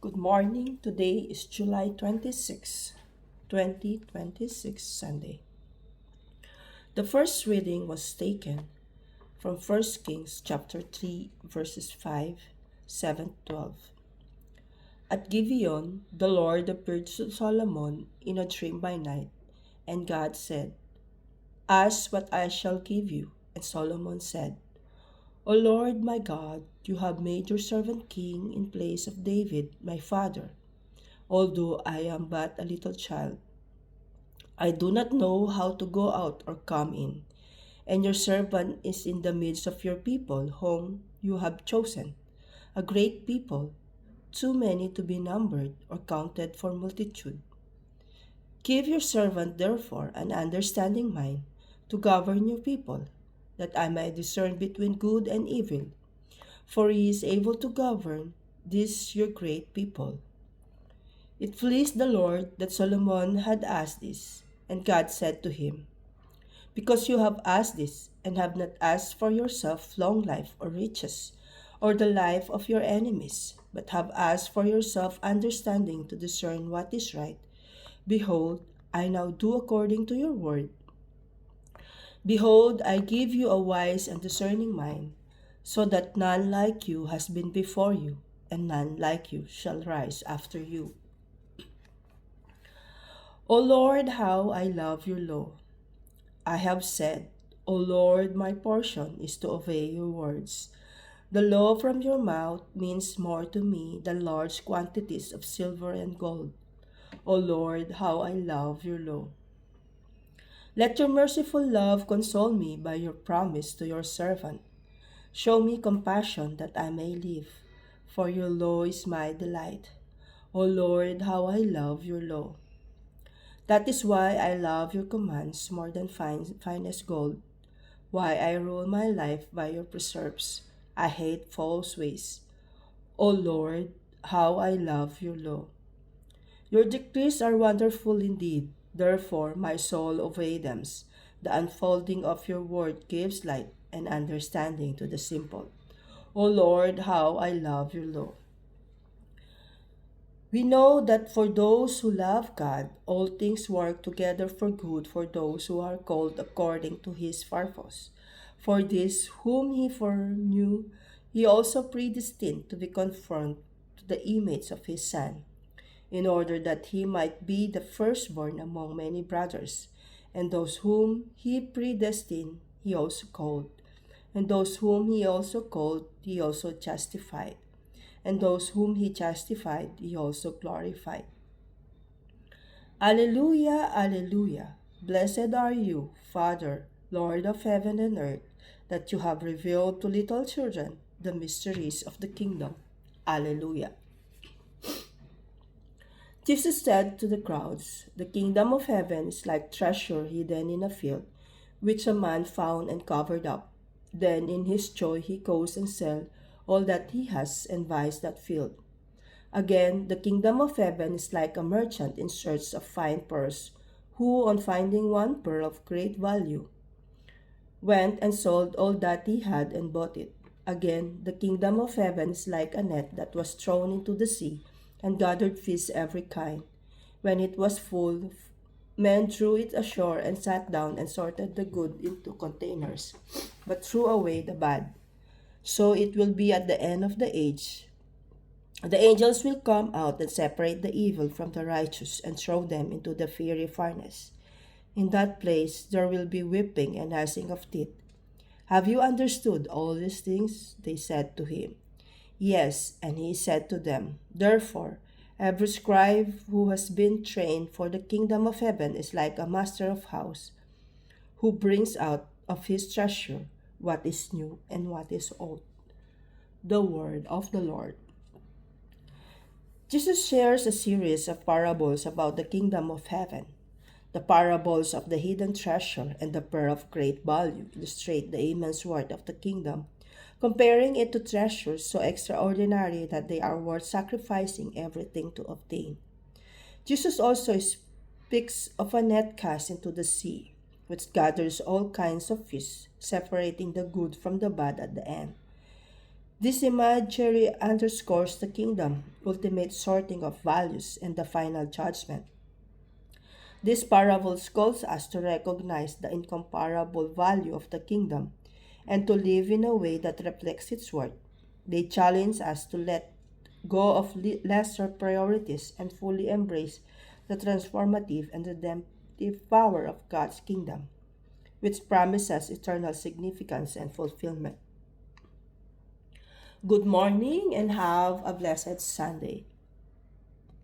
Good morning. Today is July 26, 2026, Sunday. The first reading was taken from 1 Kings chapter 3, verses 5, 7, 12. At Gibeon, the Lord appeared to Solomon in a dream by night, and God said, "Ask what I shall give you." And Solomon said, "O Lord my God, you have made your servant king in place of David, my father. Although I am but a little child, I do not know how to go out or come in, and your servant is in the midst of your people, whom you have chosen, a great people, too many to be numbered or counted for multitude. Give your servant, therefore, an understanding mind to govern your people, that I may discern between good and evil, for he is able to govern this your great people." It pleased the Lord that Solomon had asked this, and God said to him, "Because you have asked this, and have not asked for yourself long life or riches, or the life of your enemies, but have asked for yourself understanding to discern what is right, behold, I now do according to your word. Behold, I give you a wise and discerning mind, so that none like you has been before you, and none like you shall rise after you. O Lord, how I love your law. I have said, O Lord, my portion is to obey your words. The law from your mouth means more to me than large quantities of silver and gold. O Lord, how I love your law. Let your merciful love console me by your promise to your servant. Show me compassion that I may live, for your law is my delight. O Lord, how I love your law. That is why I love your commands more than finest gold, why I rule my life by your precepts. I hate false ways. O Lord, how I love your law. Your decrees are wonderful indeed, therefore my soul obeys them. The unfolding of your word gives light and understanding to the simple. O Lord, how I love your law. We know that for those who love God, all things work together for good for those who are called according to his purpose. For this, whom he foreknew, he also predestined to be conformed to the image of his Son, in order that he might be the firstborn among many brothers. And those whom he predestined, he also called. And those whom he also called, he also justified. And those whom he justified, he also glorified. Alleluia, Alleluia. Blessed are you, Father, Lord of heaven and earth, that you have revealed to little children the mysteries of the kingdom. Alleluia. Jesus said to the crowds, "The kingdom of heaven is like treasure hidden in a field, which a man found and covered up. Then in his joy he goes and sells all that he has and buys that field." Again, the kingdom of heaven is like a merchant in search of fine pearls, who, on finding one pearl of great value, went and sold all that he had and bought it. Again, the kingdom of heaven is like a net that was thrown into the sea and gathered fish every kind. When it was full, men drew it ashore and sat down and sorted the good into containers, but threw away the bad. So it will be at the end of the age. The angels will come out and separate the evil from the righteous and throw them into the fiery furnace. In that place there will be weeping and gnashing of teeth. "Have you understood all these things?" they said to him. "Yes," and he said to them, "Therefore, every scribe who has been trained for the kingdom of heaven is like a master of house, who brings out of his treasure what is new and what is old." The word of the Lord. Jesus shares a series of parables about the kingdom of heaven. The parables of the hidden treasure and the pearl of great value illustrate the immense worth of the kingdom, comparing it to treasures so extraordinary that they are worth sacrificing everything to obtain. Jesus also speaks of a net cast into the sea, which gathers all kinds of fish, separating the good from the bad at the end. This imagery underscores the kingdom, ultimate sorting of values, and the final judgment. These parables calls us to recognize the incomparable value of the kingdom and to live in a way that reflects its worth. They challenge us to let go of lesser priorities and fully embrace the transformative and redemptive power of God's kingdom, which promises eternal significance and fulfillment. Good morning and have a blessed Sunday.